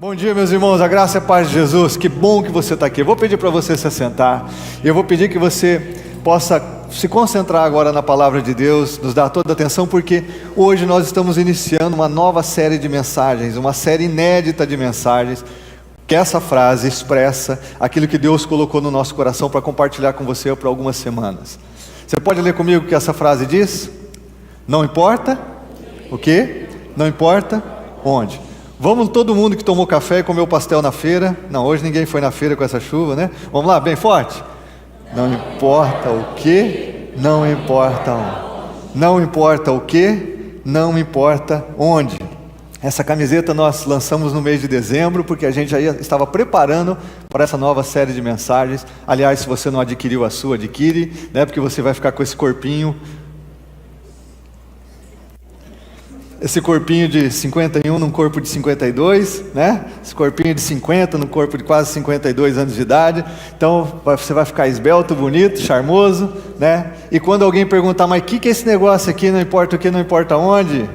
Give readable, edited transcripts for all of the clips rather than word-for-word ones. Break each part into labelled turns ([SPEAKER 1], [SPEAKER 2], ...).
[SPEAKER 1] Bom dia, meus irmãos, a graça e a paz de Jesus. Que bom que você está aqui. Eu vou pedir para você se assentar e eu vou pedir que você possa se concentrar agora na palavra de Deus, nos dar toda a atenção, porque hoje nós estamos iniciando uma nova série de mensagens, uma série inédita de mensagens, que essa frase expressa aquilo que Deus colocou no nosso coração para compartilhar com você por algumas semanas. Você pode ler comigo o que essa frase diz? Não importa o quê? Não importa onde. Vamos todo mundo que tomou café e comeu pastel na feira. Não, hoje ninguém foi na feira com essa chuva, né? Vamos lá, bem forte. Não importa o que, não importa onde. Não importa o que, não importa onde. Essa camiseta nós lançamos no mês de dezembro, porque a gente já estava preparando para essa nova série de mensagens. Aliás, se você não adquiriu a sua, adquire, né? Porque você vai ficar com esse corpinho. Esse corpinho de 51 num corpo de 52, né? Esse corpinho de 50 num corpo de quase 52 anos de idade. Então você vai ficar esbelto, bonito, charmoso, né? E quando alguém perguntar, mas o que é esse negócio aqui, não importa o que, não importa onde,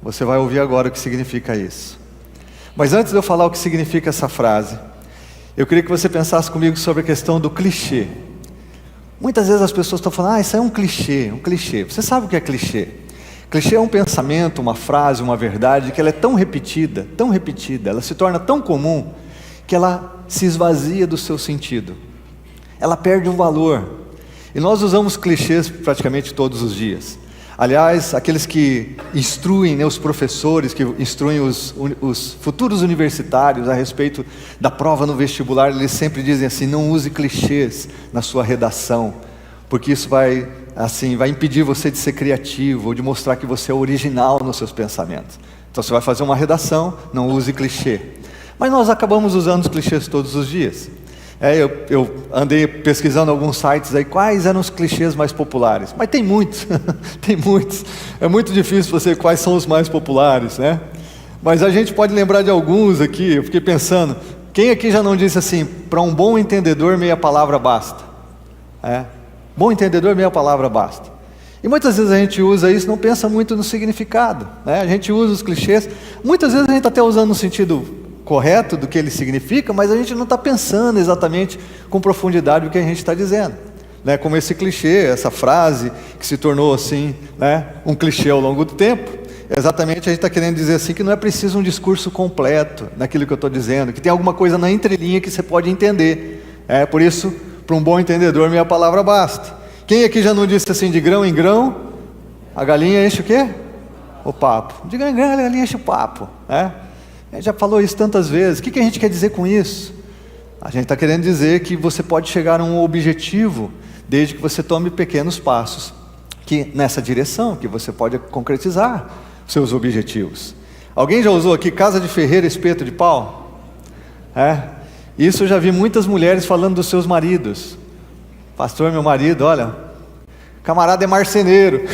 [SPEAKER 1] você vai ouvir agora o que significa isso. Mas antes de eu falar o que significa essa frase, eu queria que você pensasse comigo sobre a questão do clichê. Muitas vezes as pessoas estão falando, isso é um clichê, um clichê. Você sabe o que é clichê? Clichê é um pensamento, uma frase, uma verdade que ela é tão repetida, ela se torna tão comum que ela se esvazia do seu sentido. Ela perde um valor. E nós usamos clichês praticamente todos os dias. Aliás, aqueles que instruem, né, os professores que instruem os futuros universitários a respeito da prova no vestibular, eles sempre dizem assim, não use clichês na sua redação, porque isso vai impedir você de ser criativo, ou de mostrar que você é original nos seus pensamentos. Então você vai fazer uma redação, não use clichê. Mas nós acabamos usando os clichês todos os dias. Eu andei pesquisando alguns sites aí, quais eram os clichês mais populares. Mas tem muitos, tem muitos. É muito difícil você quais são os mais populares, né? Mas a gente pode lembrar de alguns aqui. Eu fiquei pensando, quem aqui já não disse assim, para um bom entendedor meia palavra basta? Bom entendedor, meia palavra basta. E muitas vezes a gente usa isso, não pensa muito no significado, né? A gente usa os clichês, muitas vezes a gente está até usando no sentido correto do que ele significa, mas a gente não está pensando exatamente com profundidade o que a gente está dizendo, né? Como esse clichê, essa frase que se tornou assim, né, um clichê ao longo do tempo. Exatamente, a gente está querendo dizer assim que não é preciso um discurso completo naquilo que eu estou dizendo, que tem alguma coisa na entrelinha que você pode entender. Por isso, para um bom entendedor, minha palavra basta. Quem aqui já não disse assim, de grão em grão, a galinha enche o quê? O papo. De grão em grão, a galinha enche o papo. A gente já falou isso tantas vezes. O que a gente quer dizer com isso? A gente está querendo dizer que você pode chegar a um objetivo, desde que você tome pequenos passos nessa direção, que você pode concretizar seus objetivos. Alguém já usou aqui casa de ferreiro, espeto de pau? Isso eu já vi muitas mulheres falando dos seus maridos. Pastor, meu marido, olha, camarada é marceneiro.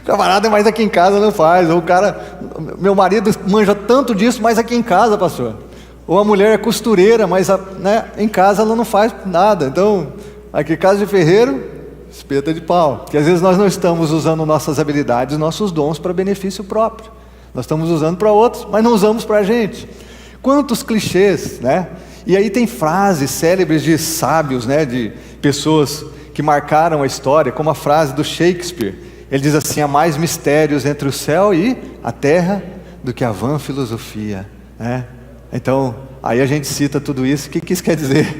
[SPEAKER 1] Camarada, mas aqui em casa não faz. Ou o cara, meu marido manja tanto disso, mas aqui em casa, pastor. Ou a mulher é costureira, mas em casa ela não faz nada. Então, aqui casa de ferreiro, espeta de pau. Porque às vezes nós não estamos usando nossas habilidades, nossos dons para benefício próprio. Nós estamos usando para outros, mas não usamos para a gente. Quantos clichês, né? E aí tem frases célebres de sábios, né? De pessoas que marcaram a história, como a frase do Shakespeare. Ele diz assim, há mais mistérios entre o céu e a terra do que a vã filosofia, né? Então, aí a gente cita tudo isso, o que isso quer dizer?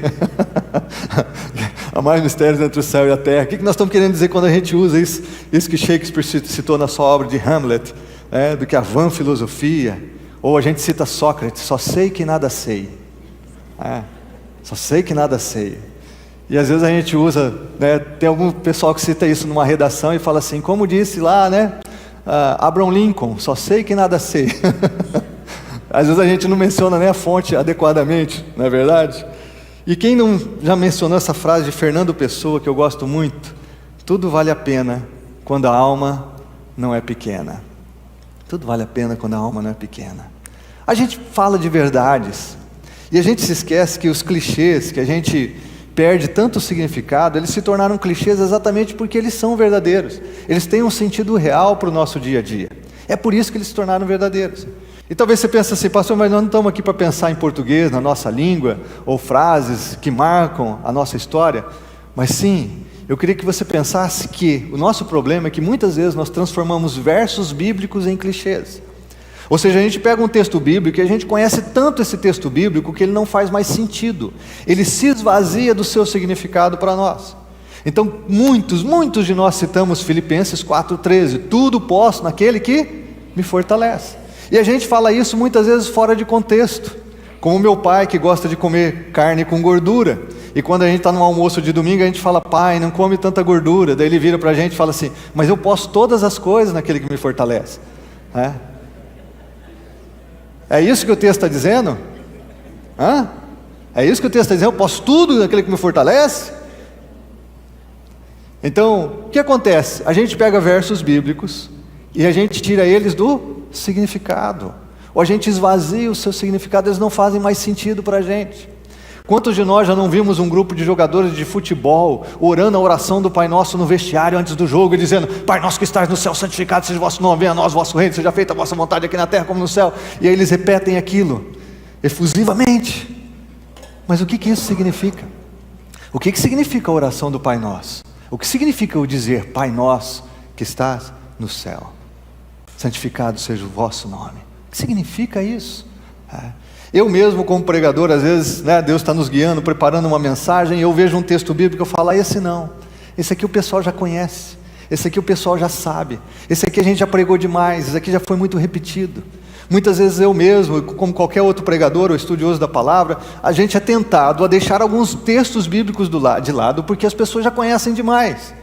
[SPEAKER 1] Há mais mistérios entre o céu e a terra. O que nós estamos querendo dizer quando a gente usa isso que Shakespeare citou na sua obra de Hamlet, do que a vã filosofia? Ou a gente cita Sócrates, só sei que nada sei. Só sei que nada sei. E às vezes a gente usa, né, tem algum pessoal que cita isso numa redação e fala assim, como disse lá, né, Abraham Lincoln, só sei que nada sei. Às vezes a gente não menciona nem a fonte adequadamente, não é verdade? E quem não já mencionou essa frase de Fernando Pessoa, que eu gosto muito? Tudo vale a pena quando a alma não é pequena. Tudo vale a pena quando a alma não é pequena. A gente fala de verdades, e a gente se esquece que os clichês, que a gente perde tanto significado, eles se tornaram clichês exatamente porque eles são verdadeiros. Eles têm um sentido real para o nosso dia a dia. É por isso que eles se tornaram verdadeiros. E talvez você pense assim, pastor, mas nós não estamos aqui para pensar em português, na nossa língua, ou frases que marcam a nossa história. Mas sim, eu queria que você pensasse que o nosso problema é que muitas vezes nós transformamos versos bíblicos em clichês. Ou seja, a gente pega um texto bíblico e a gente conhece tanto esse texto bíblico que ele não faz mais sentido. Ele se esvazia do seu significado para nós. Então, muitos de nós citamos Filipenses 4,13. Tudo posso naquele que me fortalece. E a gente fala isso muitas vezes fora de contexto. Como o meu pai que gosta de comer carne com gordura. E quando a gente está no almoço de domingo, a gente fala, pai, não come tanta gordura. Daí ele vira para a gente e fala assim, mas eu posso todas as coisas naquele que me fortalece. É isso que o texto está dizendo? É isso que o texto está dizendo? Eu posso tudo naquele que me fortalece? Então, o que acontece? A gente pega versos bíblicos e a gente tira eles do significado. Ou a gente esvazia o seu significado, eles não fazem mais sentido para a gente. Quantos de nós já não vimos um grupo de jogadores de futebol orando a oração do Pai Nosso no vestiário antes do jogo e dizendo, Pai Nosso que estás no céu, santificado seja o vosso nome, venha a nós o vosso reino, seja feita a vossa vontade aqui na terra como no céu. E aí eles repetem aquilo efusivamente. Mas o que isso significa? O que significa a oração do Pai Nosso? O que significa o dizer, Pai Nosso que estás no céu, santificado seja o vosso nome? O que significa isso? Eu mesmo como pregador, às vezes, Deus está nos guiando, preparando uma mensagem, e eu vejo um texto bíblico, eu falo, esse não, esse aqui o pessoal já conhece, esse aqui o pessoal já sabe, esse aqui a gente já pregou demais, esse aqui já foi muito repetido. Muitas vezes eu mesmo, como qualquer outro pregador ou estudioso da palavra, a gente é tentado a deixar alguns textos bíblicos de lado, porque as pessoas já conhecem demais.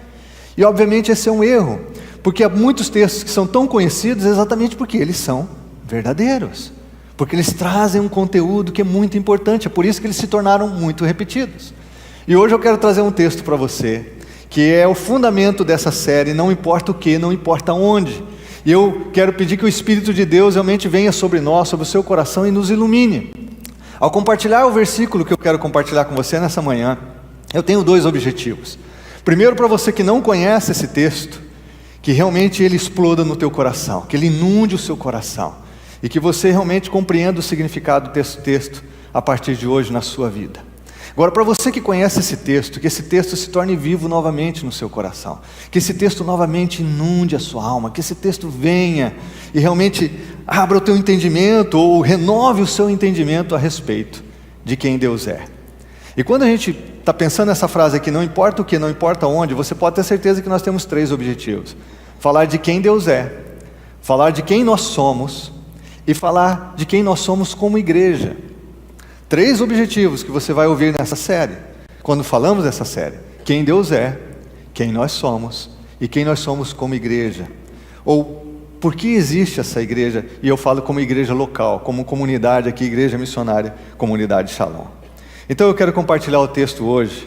[SPEAKER 1] E obviamente esse é um erro, porque há muitos textos que são tão conhecidos exatamente porque eles são verdadeiros. Porque eles trazem um conteúdo que é muito importante, é por isso que eles se tornaram muito repetidos. E hoje eu quero trazer um texto para você, que é o fundamento dessa série, não importa o que, não importa onde. E eu quero pedir que o Espírito de Deus realmente venha sobre nós, sobre o seu coração e nos ilumine. Ao compartilhar o versículo que eu quero compartilhar com você nessa manhã, eu tenho dois objetivos. Primeiro, para você que não conhece esse texto, que realmente ele exploda no teu coração, que ele inunde o seu coração. E que você realmente compreenda o significado desse texto a partir de hoje na sua vida. Agora, para você que conhece esse texto, que esse texto se torne vivo novamente no seu coração. Que esse texto novamente inunde a sua alma. Que esse texto venha e realmente abra o teu entendimento ou renove o seu entendimento a respeito de quem Deus é. E quando a gente está pensando nessa frase aqui, não importa o que, não importa onde, você pode ter certeza que nós temos três objetivos. Falar de quem Deus é, falar de quem nós somos e falar de quem nós somos como igreja. Três objetivos que você vai ouvir nessa série, quando falamos dessa série: quem Deus é, quem nós somos e quem nós somos como igreja. Ou por que existe essa igreja, e eu falo como igreja local, como comunidade aqui, igreja missionária, comunidade Shalom. Então eu quero compartilhar o texto hoje,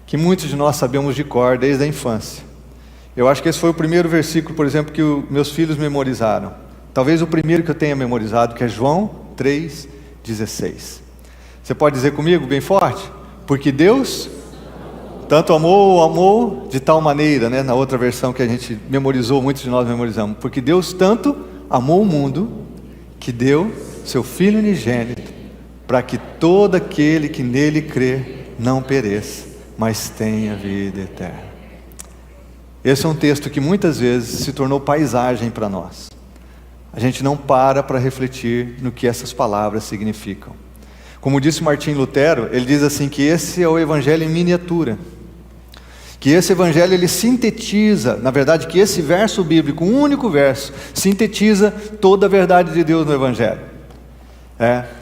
[SPEAKER 1] que muitos de nós sabemos de cor desde a infância. Eu acho que esse foi o primeiro versículo, por exemplo, que meus filhos memorizaram. Talvez o primeiro que eu tenha memorizado, que é João 3,16. Você pode dizer comigo bem forte? Porque Deus tanto amou de tal maneira, na outra versão que a gente memorizou, muitos de nós memorizamos. Porque Deus tanto amou o mundo, que deu seu Filho unigênito, para que todo aquele que nele crê não pereça, mas tenha vida eterna. Esse é um texto que muitas vezes se tornou paisagem para nós. A gente não para refletir no que essas palavras significam. Como disse Martim Lutero, ele diz assim que esse é o evangelho em miniatura. Que esse evangelho ele sintetiza, na verdade que esse verso bíblico, um único verso, sintetiza toda a verdade de Deus no evangelho.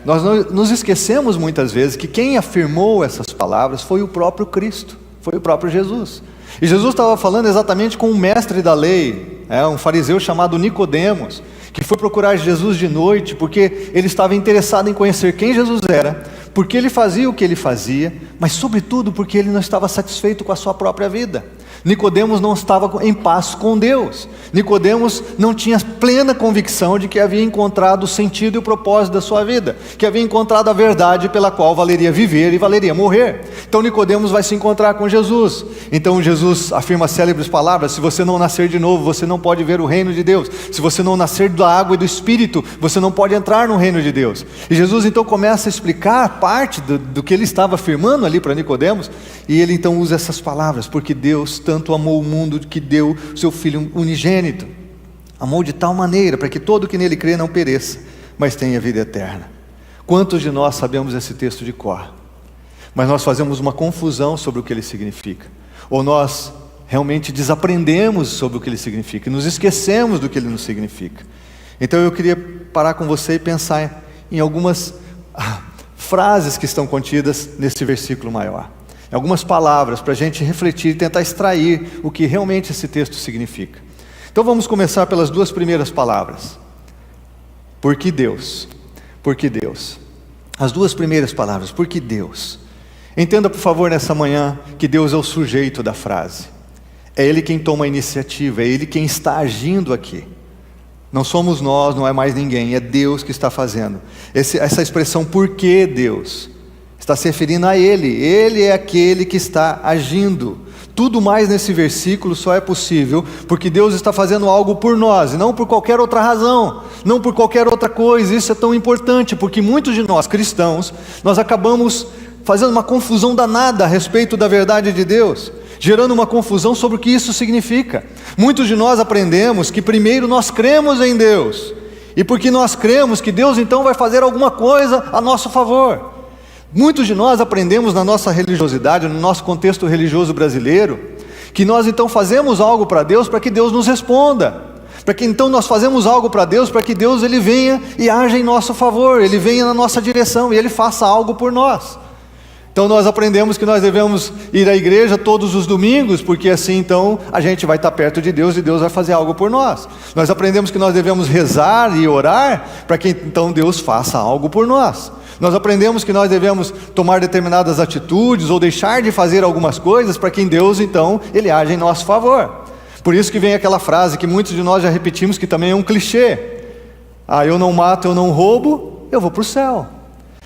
[SPEAKER 1] Nós nos esquecemos muitas vezes que quem afirmou essas palavras foi o próprio Cristo, foi o próprio Jesus. E Jesus estava falando exatamente com um mestre da lei, um fariseu chamado Nicodemos, que foi procurar Jesus de noite, porque ele estava interessado em conhecer quem Jesus era, porque ele fazia o que ele fazia, mas sobretudo porque ele não estava satisfeito com a sua própria vida. Nicodemos não estava em paz com Deus. Nicodemos não tinha plena convicção de que havia encontrado o sentido e o propósito da sua vida, que havia encontrado a verdade pela qual valeria viver e valeria morrer. Então Nicodemos vai se encontrar com Jesus. Então Jesus afirma as célebres palavras: se você não nascer de novo, você não pode ver o reino de Deus. Se você não nascer da água e do Espírito, você não pode entrar no reino de Deus. E Jesus então começa a explicar parte do que ele estava afirmando ali para Nicodemos, e ele então usa essas palavras: porque Deus tanto amou o mundo que deu seu Filho unigênito, amou de tal maneira para que todo que nele crê não pereça, mas tenha vida eterna. Quantos de nós sabemos esse texto de cor? Mas nós fazemos uma confusão sobre o que ele significa, ou nós realmente desaprendemos sobre o que ele significa, e nos esquecemos do que ele nos significa. Então eu queria parar com você e pensar em algumas frases que estão contidas nesse versículo maior, algumas palavras para a gente refletir e tentar extrair o que realmente esse texto significa. Então vamos começar pelas duas primeiras palavras. Por que Deus? Por que Deus? As duas primeiras palavras, por que Deus? Entenda por favor nessa manhã que Deus é o sujeito da frase. É Ele quem toma a iniciativa, é Ele quem está agindo aqui. Não somos nós, não é mais ninguém, é Deus que está fazendo. Essa expressão por que Deus está se referindo a Ele. Ele é aquele que está agindo. Tudo mais nesse versículo só é possível porque Deus está fazendo algo por nós, e não por qualquer outra razão, não por qualquer outra coisa. Isso é tão importante, porque muitos de nós cristãos, nós acabamos fazendo uma confusão danada a respeito da verdade de Deus, gerando uma confusão sobre o que isso significa. Muitos de nós aprendemos que primeiro nós cremos em Deus, e porque nós cremos que Deus então vai fazer alguma coisa a nosso favor. Muitos de nós aprendemos na nossa religiosidade, no nosso contexto religioso brasileiro, que nós então fazemos algo para Deus para que Deus nos responda, para que então nós fazemos algo para Deus para que Deus ele venha e haja em nosso favor, Ele venha na nossa direção e Ele faça algo por nós. Então nós aprendemos que nós devemos ir à igreja todos os domingos, porque assim então a gente vai estar perto de Deus e Deus vai fazer algo por nós. Nós aprendemos que nós devemos rezar e orar para que então Deus faça algo por nós. Nós aprendemos que nós devemos tomar determinadas atitudes ou deixar de fazer algumas coisas para que em Deus então Ele haja em nosso favor. Por isso que vem aquela frase que muitos de nós já repetimos, que também é um clichê: eu não mato, eu não roubo, eu vou para o céu.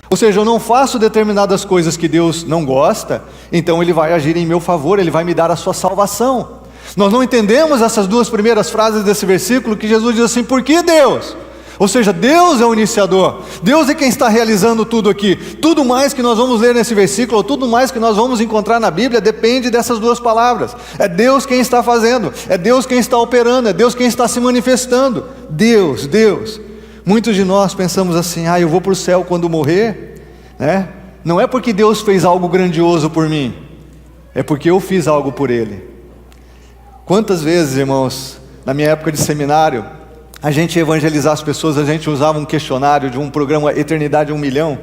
[SPEAKER 1] Ou seja, eu não faço determinadas coisas que Deus não gosta, então Ele vai agir em meu favor, Ele vai me dar a sua salvação. Nós não entendemos essas duas primeiras frases desse versículo, que Jesus diz assim: por que Deus? Ou seja, Deus é o iniciador, Deus é quem está realizando tudo aqui. Tudo mais que nós vamos ler nesse versículo, ou tudo mais que nós vamos encontrar na Bíblia, depende dessas duas palavras. É Deus quem está fazendo, é Deus quem está operando, é Deus quem está se manifestando. Deus, Deus. Muitos de nós pensamos assim: eu vou para o céu quando morrer, né? Não é porque Deus fez algo grandioso por mim, é porque eu fiz algo por Ele. Quantas vezes, irmãos, na minha época de seminário, a gente ia evangelizar as pessoas, a gente usava um questionário de um programa Eternidade 1 Milhão,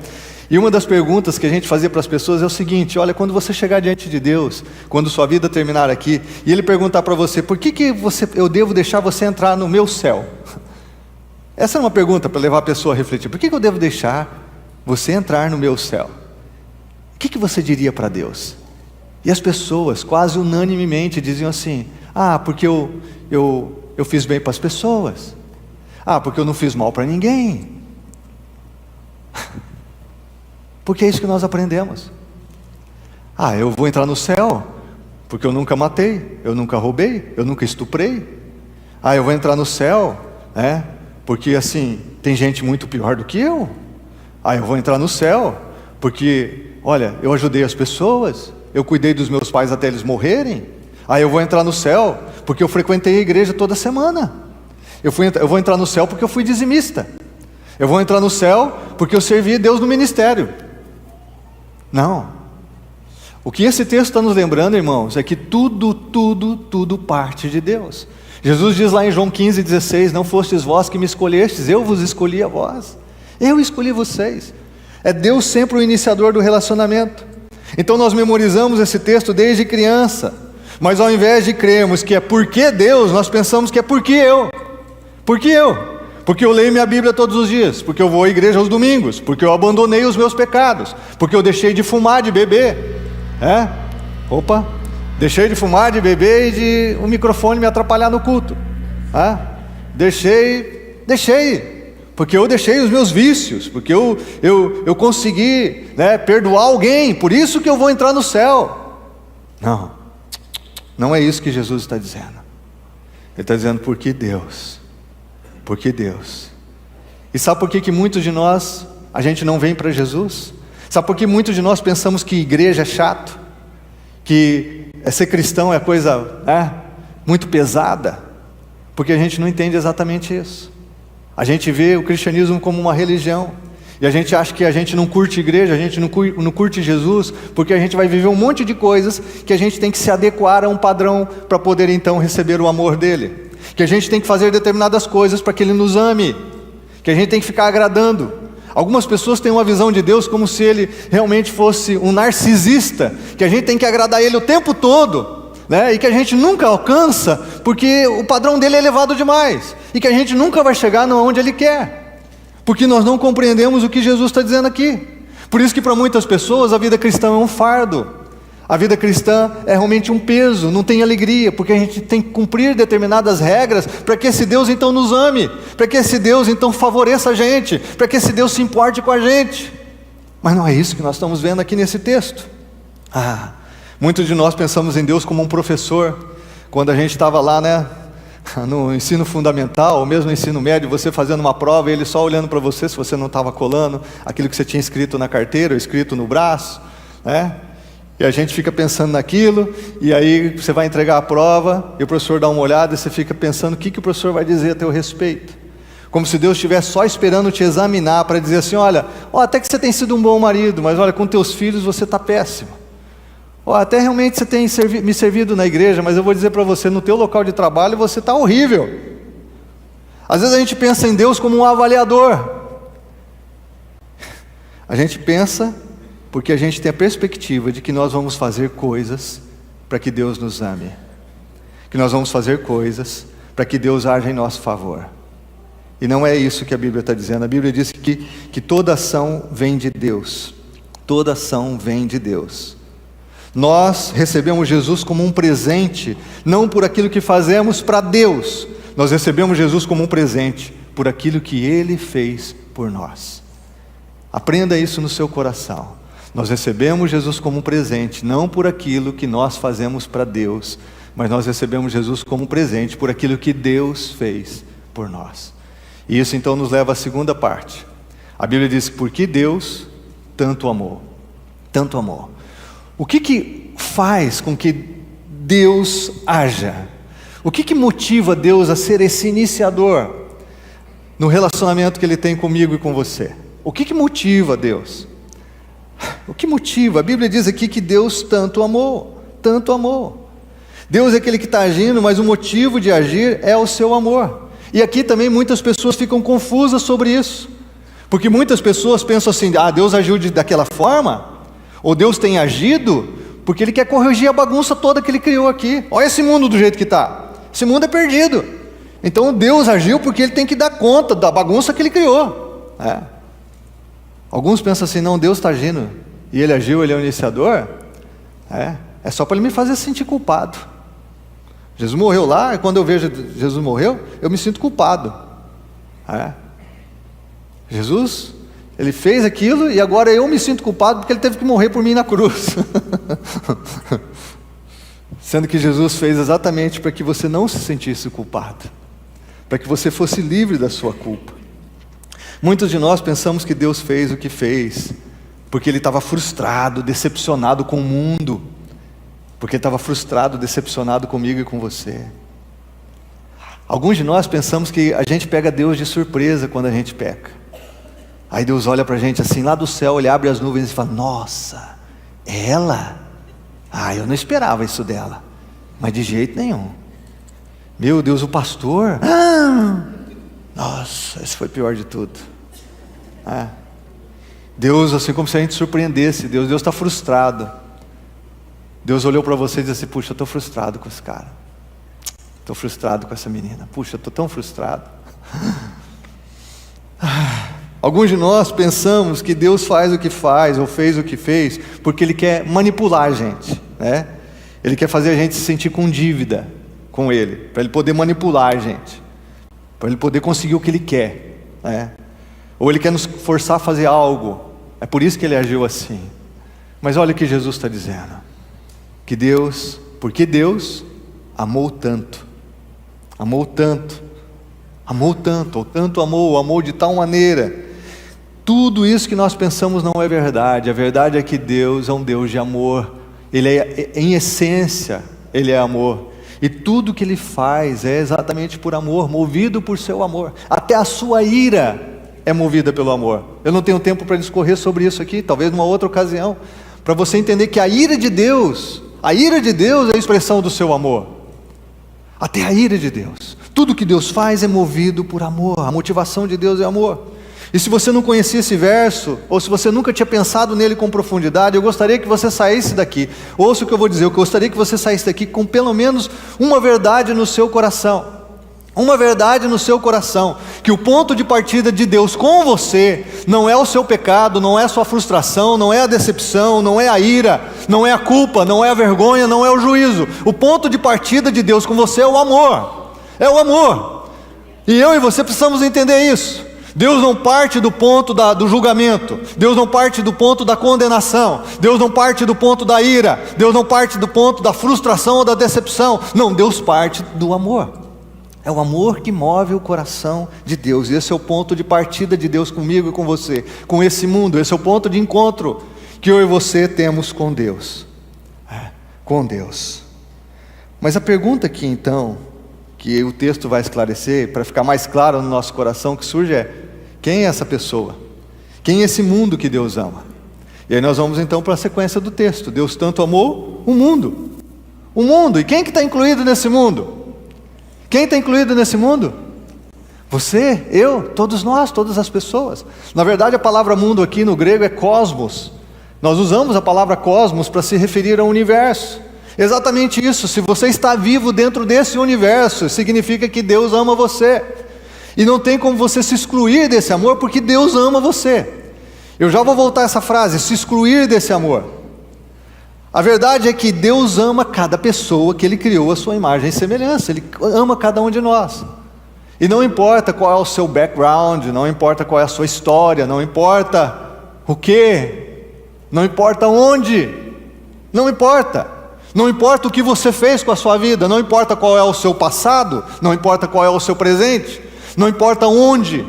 [SPEAKER 1] e uma das perguntas que a gente fazia para as pessoas é o seguinte: olha, quando você chegar diante de Deus, quando sua vida terminar aqui, e Ele perguntar para você: por que eu devo deixar você entrar no meu céu? Essa é uma pergunta para levar a pessoa a refletir. Por que eu devo deixar você entrar no meu céu? O que você diria para Deus? E as pessoas quase unanimemente diziam assim: porque eu fiz bem para as pessoas, porque eu não fiz mal para ninguém. Porque é isso que nós aprendemos. Eu vou entrar no céu porque eu nunca matei, eu nunca roubei, eu nunca estuprei. Eu vou entrar no céu porque assim, tem gente muito pior do que eu. Eu vou entrar no céu porque, olha, eu ajudei as pessoas, eu cuidei dos meus pais até eles morrerem. Eu vou entrar no céu porque eu frequentei a igreja toda semana. Eu vou entrar no céu porque eu fui dizimista. Eu vou entrar no céu porque eu servi a Deus no ministério. Não. O que esse texto está nos lembrando, irmãos, é que tudo parte de Deus. Jesus diz lá em João 15,16: não fostes vós que me escolhestes, eu vos escolhi a vós. Eu escolhi vocês. É Deus sempre o iniciador do relacionamento. Então nós memorizamos esse texto desde criança, mas ao invés de crermos que é porque Deus, nós pensamos que é porque eu. Por que eu? Porque eu leio minha Bíblia todos os dias, porque eu vou à igreja aos domingos, porque eu abandonei os meus pecados, porque eu deixei de fumar, de beber. Deixei de fumar, de beber e de o microfone me atrapalhar no culto. Deixei, porque eu deixei os meus vícios, porque eu consegui, né, perdoar alguém, por isso que eu vou entrar no céu. Não é isso que Jesus está dizendo. Ele está dizendo, porque Deus. E sabe por que muitos de nós, a gente não vem para Jesus? Sabe por que muitos de nós pensamos que igreja é chato? Que ser cristão é coisa muito pesada? Porque a gente não entende exatamente isso. A gente vê o cristianismo como uma religião, e a gente acha que a gente não curte igreja, a gente não curte Jesus, porque a gente vai viver um monte de coisas que a gente tem que se adequar a um padrão para poder então receber o amor dele, que a gente tem que fazer determinadas coisas para que ele nos ame, que a gente tem que ficar agradando. Algumas pessoas têm uma visão de Deus como se ele realmente fosse um narcisista, que a gente tem que agradar ele o tempo todo, né? E que a gente nunca alcança, porque o padrão dele é elevado demais, e que a gente nunca vai chegar onde ele quer, porque nós não compreendemos o que Jesus está dizendo aqui. Por isso que para muitas pessoas a vida cristã é um fardo, a vida cristã é realmente um peso, não tem alegria, porque a gente tem que cumprir determinadas regras, para que esse Deus então nos ame, para que esse Deus então favoreça a gente, para que esse Deus se importe com a gente. Mas não é isso que nós estamos vendo aqui nesse texto. Muitos de nós pensamos em Deus como um professor. Quando a gente estava lá, né, no ensino fundamental, ou mesmo no ensino médio, você fazendo uma prova, e ele só olhando para você, se você não estava colando aquilo que você tinha escrito na carteira, ou escrito no braço, né? E a gente fica pensando naquilo, e aí você vai entregar a prova, e o professor dá uma olhada, e você fica pensando o que o professor vai dizer a teu respeito. Como se Deus estivesse só esperando te examinar, para dizer assim, olha, até que você tem sido um bom marido, mas olha, com teus filhos você está péssimo. Até realmente você tem me servido na igreja, mas eu vou dizer para você, no teu local de trabalho você está horrível. Às vezes a gente pensa em Deus como um avaliador. A gente pensa porque a gente tem a perspectiva de que nós vamos fazer coisas para que Deus nos ame, que nós vamos fazer coisas para que Deus haja em nosso favor. E não é isso que a Bíblia está dizendo. A Bíblia diz que toda ação vem de Deus. Toda ação vem de Deus. Nós recebemos Jesus como um presente, não por aquilo que fazemos para Deus. Nós recebemos Jesus como um presente por aquilo que Ele fez por nós. Aprenda isso no seu coração. Nós recebemos Jesus como um presente, não por aquilo que nós fazemos para Deus, mas nós recebemos Jesus como um presente por aquilo que Deus fez por nós. E isso então nos leva à segunda parte. A Bíblia diz que porque Deus tanto amou. O que faz com que Deus haja? O que motiva Deus a ser esse iniciador no relacionamento que Ele tem comigo e com você? O que motiva Deus? O que motiva? A Bíblia diz aqui que Deus tanto amou. Deus é aquele que está agindo, mas o motivo de agir é o seu amor. E aqui também muitas pessoas ficam confusas sobre isso, porque muitas pessoas pensam assim, Deus agiu daquela forma, ou Deus tem agido porque Ele quer corrigir a bagunça toda que Ele criou aqui. Olha esse mundo do jeito que está, esse mundo é perdido, então Deus agiu porque Ele tem que dar conta da bagunça que Ele criou. Alguns pensam assim, não, Deus está agindo, e Ele agiu, Ele é o iniciador, é só para Ele me fazer sentir culpado. Jesus morreu lá, e quando eu vejo Jesus morreu, eu me sinto culpado. Jesus, Ele fez aquilo, e agora eu me sinto culpado, porque Ele teve que morrer por mim na cruz. Sendo que Jesus fez exatamente para que você não se sentisse culpado, para que você fosse livre da sua culpa. Muitos de nós pensamos que Deus fez o que fez porque Ele estava frustrado, decepcionado com o mundo, porque Ele estava frustrado, decepcionado comigo e com você. Alguns de nós pensamos que a gente pega Deus de surpresa quando a gente peca. Aí Deus olha para a gente assim, lá do céu, Ele abre as nuvens e fala, nossa, ela? Eu não esperava isso dela, mas de jeito nenhum. Meu Deus, o pastor? Nossa, esse foi o pior de tudo. Deus, assim como se a gente surpreendesse, Deus está frustrado. Deus olhou para você e disse assim, puxa, eu estou frustrado com esse cara, estou frustrado com essa menina, puxa, eu estou tão frustrado. Alguns de nós pensamos que Deus faz o que faz, ou fez o que fez, porque Ele quer manipular a gente, né? Ele quer fazer a gente se sentir com dívida com Ele, para Ele poder manipular a gente, para Ele poder conseguir o que Ele quer, né? Ou Ele quer nos forçar a fazer algo. É por isso que Ele agiu assim. Mas olha o que Jesus está dizendo, porque Deus amou tanto, ou tanto amou de tal maneira. Tudo isso que nós pensamos não é verdade. A verdade é que Deus é um Deus de amor. Ele é, em essência, Ele é amor. E tudo que Ele faz é exatamente por amor, movido por seu amor. Até a sua ira é movida pelo amor. Eu não tenho tempo para discorrer sobre isso aqui, talvez numa outra ocasião, para você entender que a ira de Deus é a expressão do seu amor. Até a ira de Deus. Tudo que Deus faz é movido por amor. A motivação de Deus é amor. E se você não conhecia esse verso, ou se você nunca tinha pensado nele com profundidade, eu gostaria que você saísse daqui. Ouça o que eu vou dizer, eu gostaria que você saísse daqui com pelo menos uma verdade no seu coração. Uma verdade no seu coração, que o ponto de partida de Deus com você não é o seu pecado, não é a sua frustração, não é a decepção, não é a ira, não é a culpa, não é a vergonha, não é o juízo. O ponto de partida de Deus com você é o amor. É o amor. E eu e você precisamos entender isso. Deus não parte do ponto do julgamento, Deus não parte do ponto da condenação, Deus não parte do ponto da ira, Deus não parte do ponto da frustração ou da decepção. Não, Deus parte do amor. É o amor que move o coração de Deus. E esse é o ponto de partida de Deus comigo e com você, com esse mundo. Esse é o ponto de encontro que eu e você temos com Deus. Com Deus. Mas a pergunta aqui então, que o texto vai esclarecer, para ficar mais claro no nosso coração, que surge é: quem é essa pessoa? Quem é esse mundo que Deus ama? E aí nós vamos então para a sequência do texto. Deus tanto amou o mundo. O mundo. E quem que está incluído nesse mundo? Quem está incluído nesse mundo? Você, eu, todos nós, todas as pessoas. Na verdade, a palavra mundo aqui no grego é cosmos. Nós usamos a palavra cosmos para se referir ao universo. Exatamente isso. Se você está vivo dentro desse universo, significa que Deus ama você. E não tem como você se excluir desse amor, porque Deus ama você. Eu já vou voltar a essa frase, se excluir desse amor. A verdade é que Deus ama cada pessoa que Ele criou à sua imagem e semelhança. Ele ama cada um de nós. E não importa qual é o seu background, não importa qual é a sua história, não importa o que, não importa onde, não importa. Não importa o que você fez com a sua vida, não importa qual é o seu passado, não importa qual é o seu presente, não importa onde.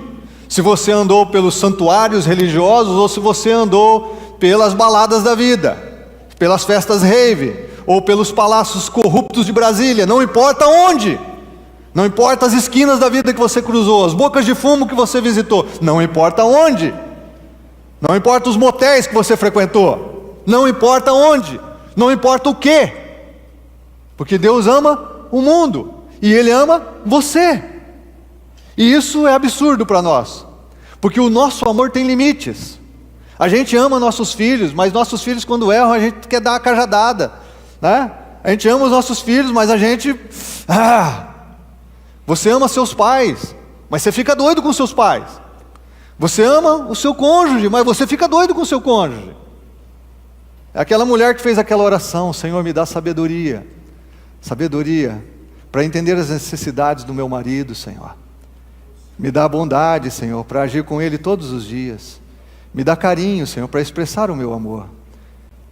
[SPEAKER 1] Se você andou pelos santuários religiosos ou se você andou pelas baladas da vida, pelas festas rave, ou pelos palácios corruptos de Brasília, não importa onde, não importa as esquinas da vida que você cruzou, as bocas de fumo que você visitou, não importa onde, não importa os motéis que você frequentou, não importa onde, não importa o que, porque Deus ama o mundo, e Ele ama você, e isso é absurdo para nós, porque o nosso amor tem limites. A gente ama nossos filhos, mas nossos filhos quando erram a gente quer dar uma cajadada, né? A gente ama os nossos filhos, mas a gente... Você ama seus pais, mas você fica doido com seus pais. Você ama o seu cônjuge, mas você fica doido com o seu cônjuge. É aquela mulher que fez aquela oração: Senhor, me dá sabedoria. Sabedoria para entender as necessidades do meu marido, Senhor. Me dá bondade, Senhor, para agir com ele todos os dias. Me dá carinho, Senhor, para expressar o meu amor.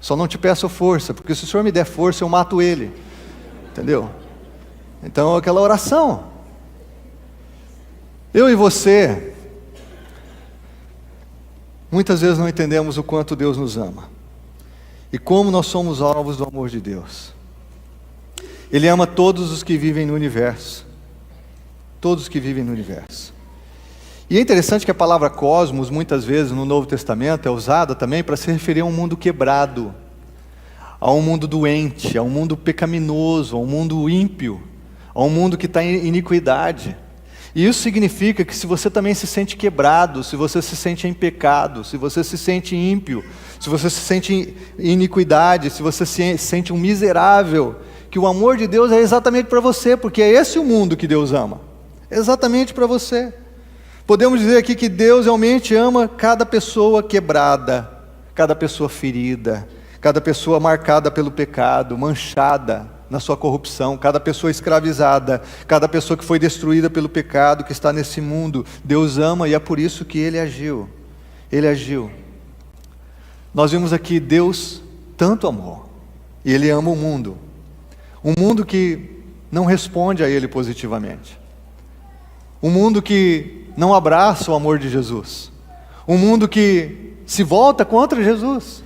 [SPEAKER 1] Só não te peço força, porque se o Senhor me der força, eu mato ele. Entendeu? Então, aquela oração. Eu e você, muitas vezes não entendemos o quanto Deus nos ama. E como nós somos alvos do amor de Deus. Ele ama todos os que vivem no universo. Todos os que vivem no universo. E é interessante que a palavra cosmos, muitas vezes no Novo Testamento, é usada também para se referir a um mundo quebrado, a um mundo doente, a um mundo pecaminoso, a um mundo ímpio, a um mundo que está em iniquidade. E isso significa que se você também se sente quebrado, se você se sente em pecado, se você se sente ímpio, se você se sente em iniquidade, se você se sente um miserável, que o amor de Deus é exatamente para você, porque é esse o mundo que Deus ama, exatamente para você. Podemos dizer aqui que Deus realmente ama cada pessoa quebrada, cada pessoa ferida, cada pessoa marcada pelo pecado, manchada na sua corrupção, cada pessoa escravizada, cada pessoa que foi destruída pelo pecado que está nesse mundo. Deus ama e é por isso que Ele agiu. Ele agiu. Nós vimos aqui, Deus tanto amou, e Ele ama o mundo. Um mundo que não responde a Ele positivamente. Um mundo que não abraça o amor de Jesus. Um mundo que se volta contra Jesus.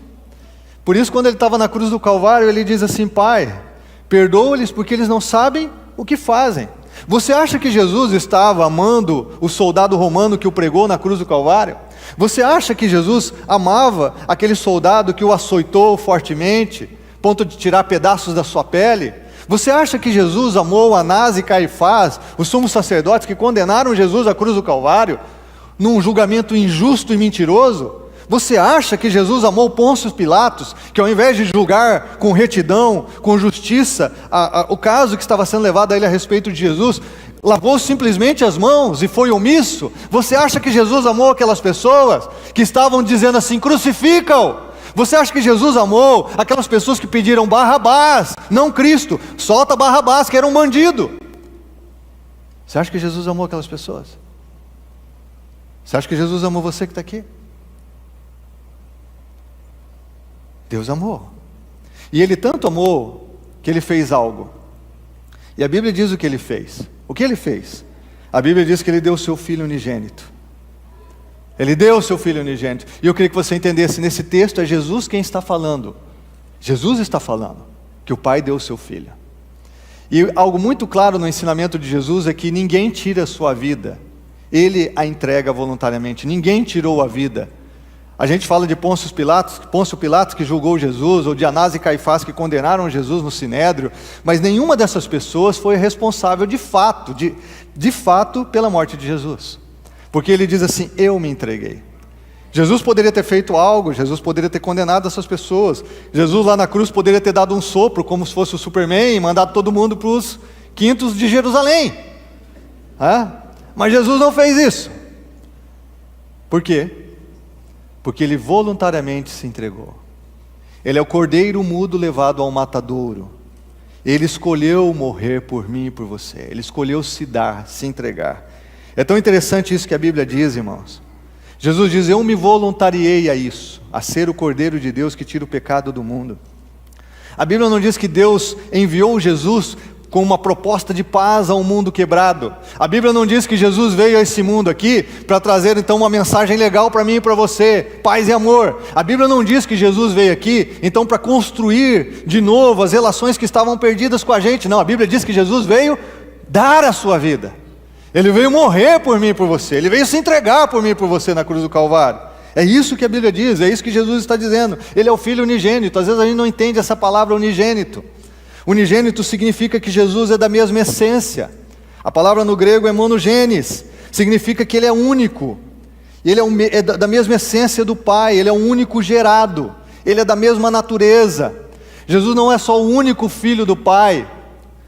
[SPEAKER 1] Por isso, quando Ele estava na cruz do Calvário, Ele diz assim: Pai, perdoa-lhes porque eles não sabem o que fazem. Você acha que Jesus estava amando o soldado romano que o pregou na cruz do Calvário? Você acha que Jesus amava aquele soldado que o açoitou fortemente, ponto de tirar pedaços da sua pele? Você acha que Jesus amou Anás e Caifás, os sumos sacerdotes que condenaram Jesus à cruz do Calvário, num julgamento injusto e mentiroso? Você acha que Jesus amou Pôncio Pilatos, que ao invés de julgar com retidão, com justiça, o caso que estava sendo levado a ele a respeito de Jesus, lavou simplesmente as mãos e foi omisso? Você acha que Jesus amou aquelas pessoas que estavam dizendo assim: crucifica-o? Você acha que Jesus amou aquelas pessoas que pediram Barrabás, não Cristo, solta Barrabás, que era um bandido? Você acha que Jesus amou aquelas pessoas? Você acha que Jesus amou você que está aqui? Deus amou. E Ele tanto amou que Ele fez algo. E a Bíblia diz o que Ele fez. O que Ele fez? A Bíblia diz que Ele deu o seu Filho unigênito. Ele deu o seu Filho unigênito. E eu queria que você entendesse, nesse texto é Jesus quem está falando. Jesus está falando que o Pai deu o seu Filho. E algo muito claro no ensinamento de Jesus é que ninguém tira a sua vida. Ele a entrega voluntariamente. Ninguém tirou a vida. A gente fala de Pôncio Pilatos que julgou Jesus, ou de Anás e Caifás que condenaram Jesus no Sinédrio, mas nenhuma dessas pessoas foi responsável de fato pela morte de Jesus. Porque ele diz assim: eu me entreguei. Jesus poderia ter feito algo, Jesus poderia ter condenado essas pessoas. Jesus lá na cruz poderia ter dado um sopro, como se fosse o Superman, e mandado todo mundo para os quintos de Jerusalém. Mas Jesus não fez isso. Por quê? Porque Ele voluntariamente se entregou. Ele é o cordeiro mudo levado ao matadouro. Ele escolheu morrer por mim e por você. Ele escolheu se dar, se entregar. É tão interessante isso que a Bíblia diz, irmãos. Jesus diz: eu me voluntariei a isso, a ser o cordeiro de Deus que tira o pecado do mundo. A Bíblia não diz que Deus enviou Jesus com uma proposta de paz a um mundo quebrado. A Bíblia não diz que Jesus veio a esse mundo aqui para trazer então uma mensagem legal para mim e para você, paz e amor. A Bíblia não diz que Jesus veio aqui então para construir de novo as relações que estavam perdidas com a gente. Não, a Bíblia diz que Jesus veio dar a sua vida. Ele veio morrer por mim e por você. Ele veio se entregar por mim e por você na cruz do Calvário. É isso que a Bíblia diz, é isso que Jesus está dizendo. Ele é o Filho unigênito. Às vezes a gente não entende essa palavra unigênito. Unigênito significa que Jesus é da mesma essência. A palavra no grego é monogenes, significa que Ele é único. Ele é da mesma essência do Pai, Ele é o único gerado, Ele é da mesma natureza. Jesus não é só o único filho do Pai,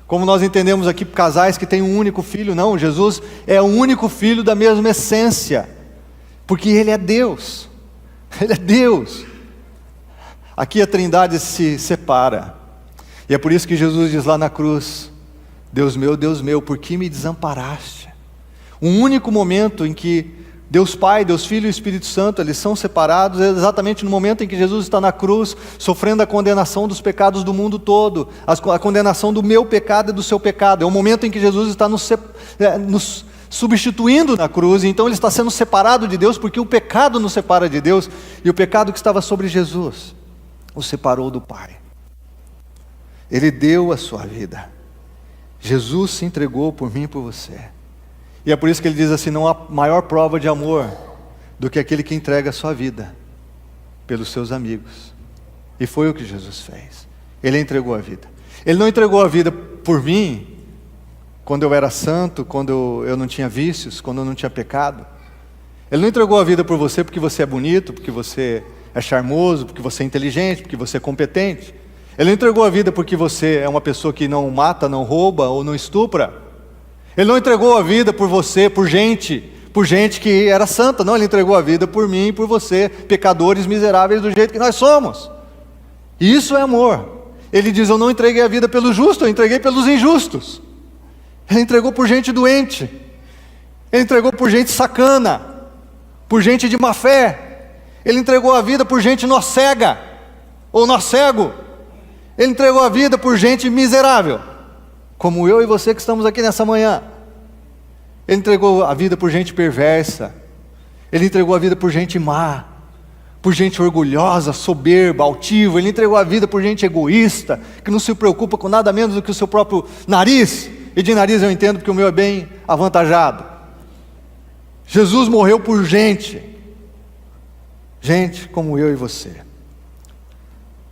[SPEAKER 1] como nós entendemos aqui casais que têm um único filho. Não, Jesus é o único filho da mesma essência, porque Ele é Deus. Ele é Deus. Aqui a Trindade se separa. E é por isso que Jesus diz lá na cruz: Deus meu, por que me desamparaste? Um único momento em que Deus Pai, Deus Filho e Espírito Santo, eles são separados, é exatamente no momento em que Jesus está na cruz, sofrendo a condenação dos pecados do mundo todo, a condenação do meu pecado e do seu pecado. É o momento em que Jesus está nos substituindo na cruz, e então Ele está sendo separado de Deus, porque o pecado nos separa de Deus, e o pecado que estava sobre Jesus o separou do Pai. Ele deu a sua vida. Jesus se entregou por mim e por você. E é por isso que Ele diz assim: não há maior prova de amor do que aquele que entrega a sua vida pelos seus amigos. E foi o que Jesus fez. Ele entregou a vida. Ele não entregou a vida por mim quando eu era santo, quando eu não tinha vícios, quando eu não tinha pecado. Ele não entregou a vida por você porque você é bonito, porque você é charmoso, porque você é inteligente, porque você é competente. Ele não entregou a vida porque você é uma pessoa que não mata, não rouba ou não estupra. Ele não entregou a vida por você, por gente que era santa. Não, Ele entregou a vida por mim e por você, pecadores miseráveis do jeito que nós somos. E isso é amor. Ele diz: eu não entreguei a vida pelo justo, eu entreguei pelos injustos. Ele entregou por gente doente. Ele entregou por gente sacana, por gente de má fé. Ele entregou a vida por gente nó cega, ou nó cego. Ele entregou a vida por gente miserável, como eu e você que estamos aqui nessa manhã. Ele entregou a vida por gente perversa. Ele entregou a vida por gente má, por gente orgulhosa, soberba, altiva. Ele entregou a vida por gente egoísta, que não se preocupa com nada menos do que o seu próprio nariz. E de nariz eu entendo porque o meu é bem avantajado. Jesus morreu por gente como eu e você.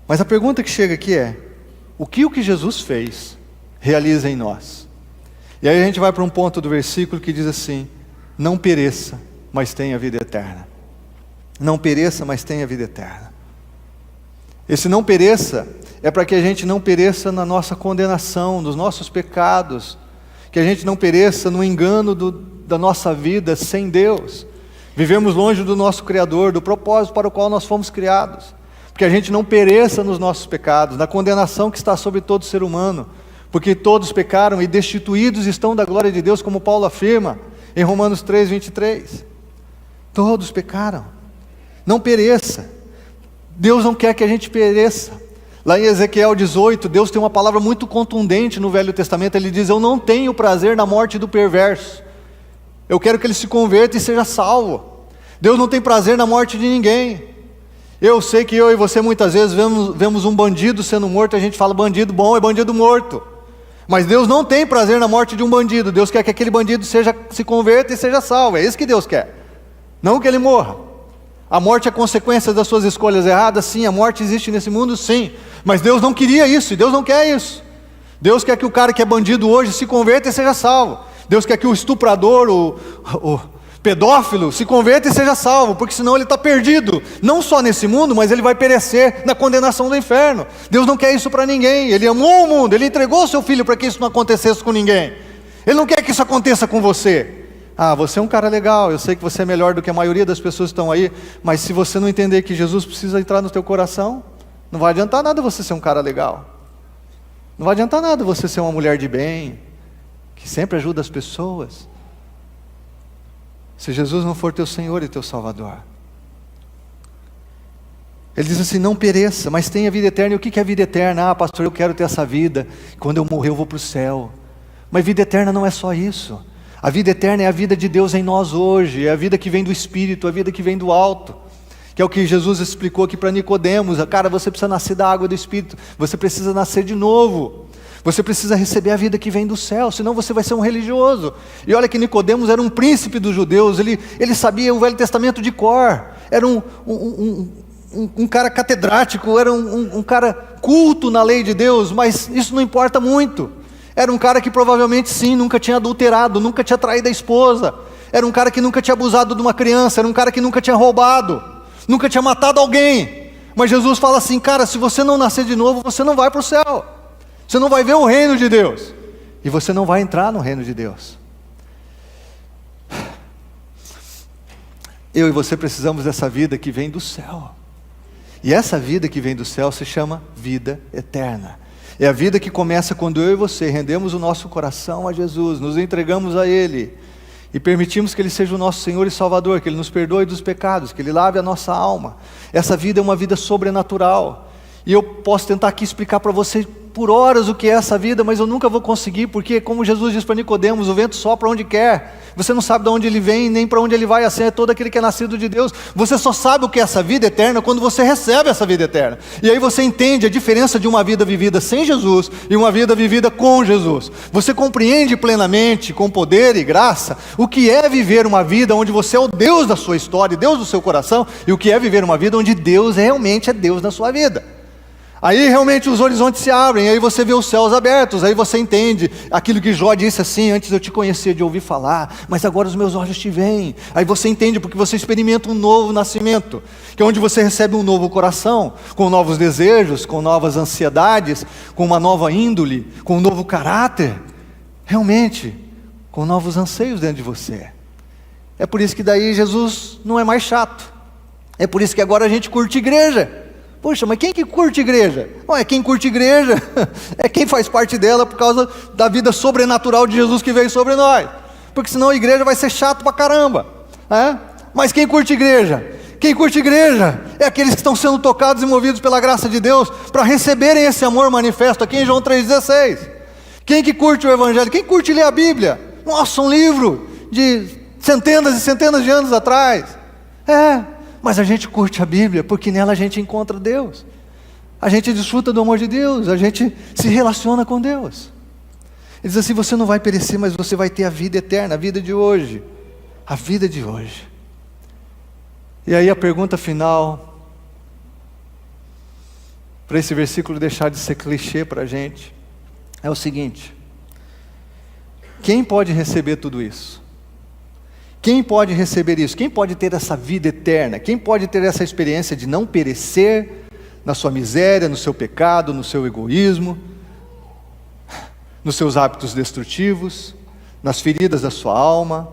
[SPEAKER 1] Mas a pergunta que chega aqui é: o que Jesus fez realiza em nós? E aí a gente vai para um ponto do versículo que diz assim: não pereça, mas tenha vida eterna. Não pereça, mas tenha vida eterna. Esse não pereça é para que a gente não pereça na nossa condenação, nos nossos pecados, que a gente não pereça no engano da nossa vida sem Deus. Vivemos longe do nosso Criador, do propósito para o qual nós fomos criados. Que a gente não pereça nos nossos pecados, na condenação que está sobre todo ser humano, porque todos pecaram e destituídos estão da glória de Deus, como Paulo afirma em Romanos 3:23. Todos pecaram. Não pereça. Deus não quer que a gente pereça. Lá em Ezequiel 18, Deus tem uma palavra muito contundente no Velho Testamento. Ele diz: eu não tenho prazer na morte do perverso, eu quero que ele se converta e seja salvo. Deus não tem prazer na morte de ninguém. Eu sei que eu e você muitas vezes vemos um bandido sendo morto, a gente fala: bandido bom é bandido morto. Mas Deus não tem prazer na morte de um bandido. Deus quer que aquele bandido se converta e seja salvo. É isso que Deus quer, não que ele morra. A morte é consequência das suas escolhas erradas, sim. A morte existe nesse mundo, sim. Mas Deus não queria isso, e Deus não quer isso. Deus quer que o cara que é bandido hoje se converta e seja salvo. Deus quer que o estuprador, o pedófilo, se converta e seja salvo, porque senão ele está perdido, não só nesse mundo, mas ele vai perecer na condenação do inferno. Deus não quer isso para ninguém. Ele amou o mundo, Ele entregou o seu Filho para que isso não acontecesse com ninguém. Ele não quer que isso aconteça com você. Ah, você é um cara legal, eu sei que você é melhor do que a maioria das pessoas que estão aí, mas se você não entender que Jesus precisa entrar no teu coração, não vai adiantar nada você ser um cara legal. Não vai adiantar nada você ser uma mulher de bem, que sempre ajuda as pessoas, se Jesus não for teu Senhor e teu Salvador. Ele diz assim: não pereça, mas tenha vida eterna. E o que é vida eterna? Ah, pastor, eu quero ter essa vida, quando eu morrer eu vou para o céu. Mas vida eterna não é só isso. A vida eterna é a vida de Deus em nós hoje, é a vida que vem do Espírito, a vida que vem do alto, que é o que Jesus explicou aqui para Nicodemos. Cara, você precisa nascer da água e do Espírito, você precisa nascer de novo, você precisa receber a vida que vem do céu, senão você vai ser um religioso. E olha que Nicodemos era um príncipe dos judeus, ele sabia o Velho Testamento de cor, era um cara catedrático, era um cara culto na lei de Deus, mas isso não importa muito. Era um cara que provavelmente sim, nunca tinha adulterado, nunca tinha traído a esposa. Era um cara que nunca tinha abusado de uma criança, era um cara que nunca tinha roubado, nunca tinha matado alguém. Mas Jesus fala assim: cara, se você não nascer de novo, você não vai para o céu. Você não vai ver o reino de Deus. E você não vai entrar no reino de Deus. Eu e você precisamos dessa vida que vem do céu. E essa vida que vem do céu se chama vida eterna. É a vida que começa quando eu e você rendemos o nosso coração a Jesus, nos entregamos a Ele e permitimos que Ele seja o nosso Senhor e Salvador, que Ele nos perdoe dos pecados, que Ele lave a nossa alma. Essa vida é uma vida sobrenatural. E eu posso tentar aqui explicar para você por horas o que é essa vida, mas eu nunca vou conseguir, porque como Jesus diz para Nicodemos, o vento sopra onde quer, você não sabe de onde ele vem, nem para onde ele vai, assim é todo aquele que é nascido de Deus. Você só sabe o que é essa vida eterna quando você recebe essa vida eterna, e aí você entende a diferença de uma vida vivida sem Jesus, e uma vida vivida com Jesus. Você compreende plenamente, com poder e graça, o que é viver uma vida onde você é o Deus da sua história, Deus do seu coração, e o que é viver uma vida onde Deus realmente é Deus na sua vida. Aí realmente os horizontes se abrem, aí você vê os céus abertos, aí você entende aquilo que Jó disse assim: antes eu te conhecia de ouvir falar, mas agora os meus olhos te veem. Aí você entende porque você experimenta um novo nascimento, que é onde você recebe um novo coração, com novos desejos, com novas ansiedades, com uma nova índole, com um novo caráter, realmente, com novos anseios dentro de você. É por isso que daí Jesus não é mais chato, é por isso que agora a gente curte igreja, Poxa, mas quem que curte igreja? Não é quem curte igreja, é quem faz parte dela por causa da vida sobrenatural de Jesus que veio sobre nós. Porque senão a igreja vai ser chato pra caramba, né? Mas quem curte igreja? Quem curte igreja é aqueles que estão sendo tocados e movidos pela graça de Deus para receberem esse amor manifesto aqui em João 3,16. Quem que curte o Evangelho? Quem curte ler a Bíblia? Nossa, um livro de centenas e centenas de anos atrás. Mas a gente curte a Bíblia porque nela a gente encontra Deus. A gente desfruta do amor de Deus, a gente se relaciona com Deus. Ele diz assim, você não vai perecer, mas você vai ter a vida eterna, a vida de hoje. A vida de hoje. E aí a pergunta final, para esse versículo deixar de ser clichê para a gente, é o seguinte: quem pode receber tudo isso? Quem pode receber isso? Quem pode ter essa vida eterna? Quem pode ter essa experiência de não perecer na sua miséria, no seu pecado, no seu egoísmo, nos seus hábitos destrutivos, nas feridas da sua alma,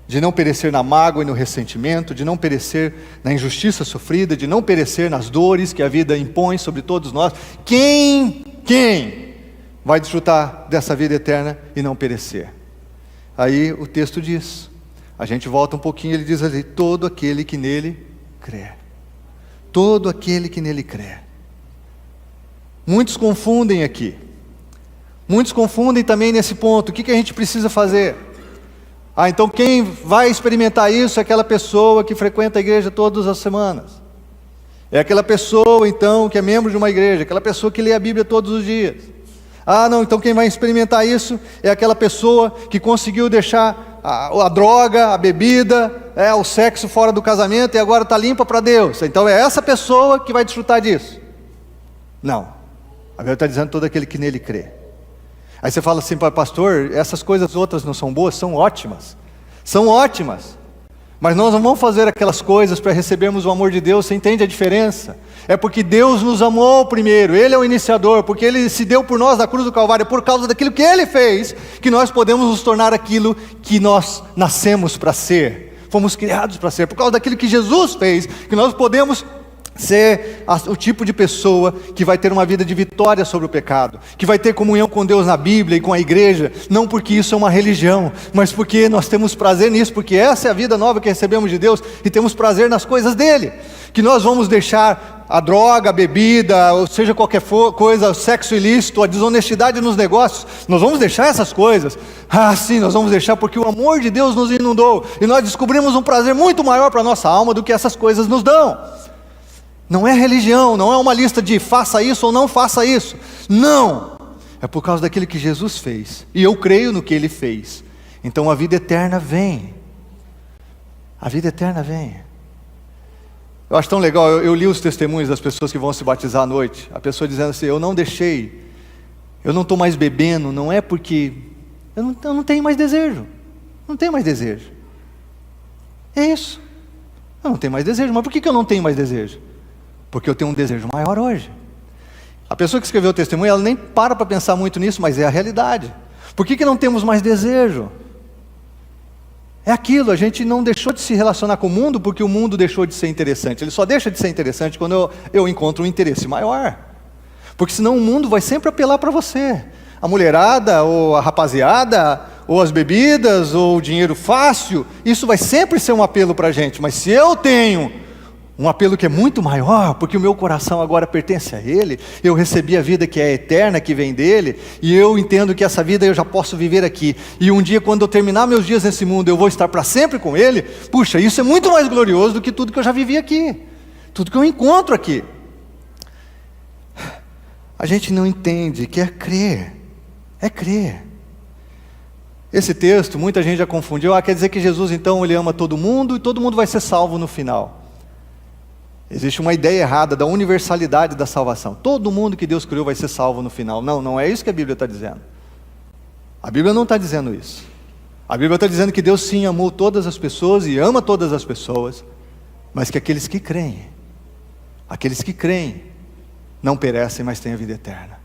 [SPEAKER 1] de não perecer na mágoa e no ressentimento, de não perecer na injustiça sofrida, de não perecer nas dores que a vida impõe sobre todos nós? Quem vai desfrutar dessa vida eterna e não perecer? Aí o texto diz, a gente volta um pouquinho, ele diz ali, todo aquele que nele crê. Todo aquele que nele crê. Muitos confundem aqui. Muitos confundem também nesse ponto. O que a gente precisa fazer? Então quem vai experimentar isso é aquela pessoa que frequenta a igreja todas as semanas. É aquela pessoa então que é membro de uma igreja, aquela pessoa que lê a Bíblia todos os dias. Não, então quem vai experimentar isso é aquela pessoa que conseguiu deixar a droga, a bebida, o sexo fora do casamento e agora está limpa para Deus. Então é essa pessoa que vai desfrutar disso. Não, a Bíblia está dizendo todo aquele que nele crê. Aí você fala assim, pastor, essas coisas outras não são boas? São ótimas, mas nós não vamos fazer aquelas coisas para recebermos o amor de Deus. Você entende a diferença? É porque Deus nos amou primeiro, Ele é o iniciador, porque Ele se deu por nós na cruz do Calvário, por causa daquilo que Ele fez, que nós podemos nos tornar aquilo que nós nascemos para ser, fomos criados para ser, por causa daquilo que Jesus fez, que nós podemos ser o tipo de pessoa que vai ter uma vida de vitória sobre o pecado, que vai ter comunhão com Deus na Bíblia e com a igreja, não porque isso é uma religião, mas porque nós temos prazer nisso, porque essa é a vida nova que recebemos de Deus, e temos prazer nas coisas dEle, que nós vamos deixar a droga, a bebida, ou seja qualquer coisa, o sexo ilícito, a desonestidade nos negócios, nós vamos deixar essas coisas, sim, nós vamos deixar porque o amor de Deus nos inundou, e nós descobrimos um prazer muito maior para a nossa alma do que essas coisas nos dão. Não é religião, não é uma lista de faça isso ou não faça isso. Não, é por causa daquilo que Jesus fez. E eu creio no que Ele fez. Então a vida eterna vem. A vida eterna vem. Eu acho tão legal, eu li os testemunhos das pessoas que vão se batizar à noite. A pessoa dizendo assim, eu não deixei, eu não estou mais bebendo, não é porque eu não tenho mais desejo. Não tenho mais desejo. É isso. Eu não tenho mais desejo. Mas por que eu não tenho mais desejo? Porque eu tenho um desejo maior hoje. A pessoa que escreveu o testemunho, ela nem para pensar muito nisso, mas é a realidade. Por que não temos mais desejo? É aquilo, a gente não deixou de se relacionar com o mundo porque o mundo deixou de ser interessante. Ele só deixa de ser interessante quando eu encontro um interesse maior. Porque senão o mundo vai sempre apelar para você. A mulherada, ou a rapaziada, ou as bebidas, ou o dinheiro fácil, isso vai sempre ser um apelo para a gente. Mas se eu tenho um apelo que é muito maior, porque o meu coração agora pertence a Ele, eu recebi a vida que é eterna, que vem dEle, e eu entendo que essa vida eu já posso viver aqui, e um dia quando eu terminar meus dias nesse mundo, eu vou estar para sempre com Ele. Puxa, isso é muito mais glorioso do que tudo que eu já vivi aqui, tudo que eu encontro aqui. A gente não entende que é crer. Esse texto, muita gente já confundiu, quer dizer que Jesus então Ele ama todo mundo, e todo mundo vai ser salvo no final. Existe uma ideia errada da universalidade da salvação. Todo mundo que Deus criou vai ser salvo no final. Não é isso que a Bíblia está dizendo. A Bíblia não está dizendo isso. A Bíblia está dizendo que Deus sim amou todas as pessoas e ama todas as pessoas, mas que aqueles que creem não perecem, mas têm a vida eterna.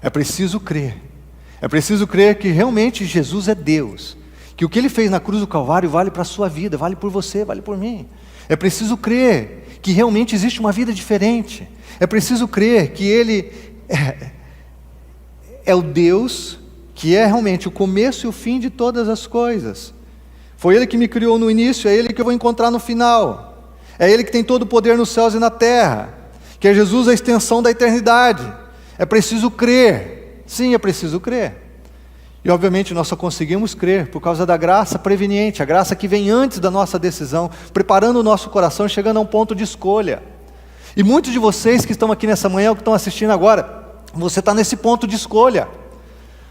[SPEAKER 1] É preciso crer que realmente Jesus é Deus, que o que Ele fez na cruz do Calvário vale para a sua vida, vale por você, vale por mim. É preciso crer que realmente existe uma vida diferente. É preciso crer que Ele é o Deus que é realmente o começo e o fim de todas as coisas. Foi Ele que me criou no início, é Ele que eu vou encontrar no final. É Ele que tem todo o poder nos céus e na terra, que é Jesus a extensão da eternidade. É preciso crer, sim, é preciso crer. E obviamente nós só conseguimos crer por causa da graça preveniente, a graça que vem antes da nossa decisão, preparando o nosso coração, chegando a um ponto de escolha. E muitos de vocês que estão aqui nessa manhã, ou que estão assistindo agora, você está nesse ponto de escolha.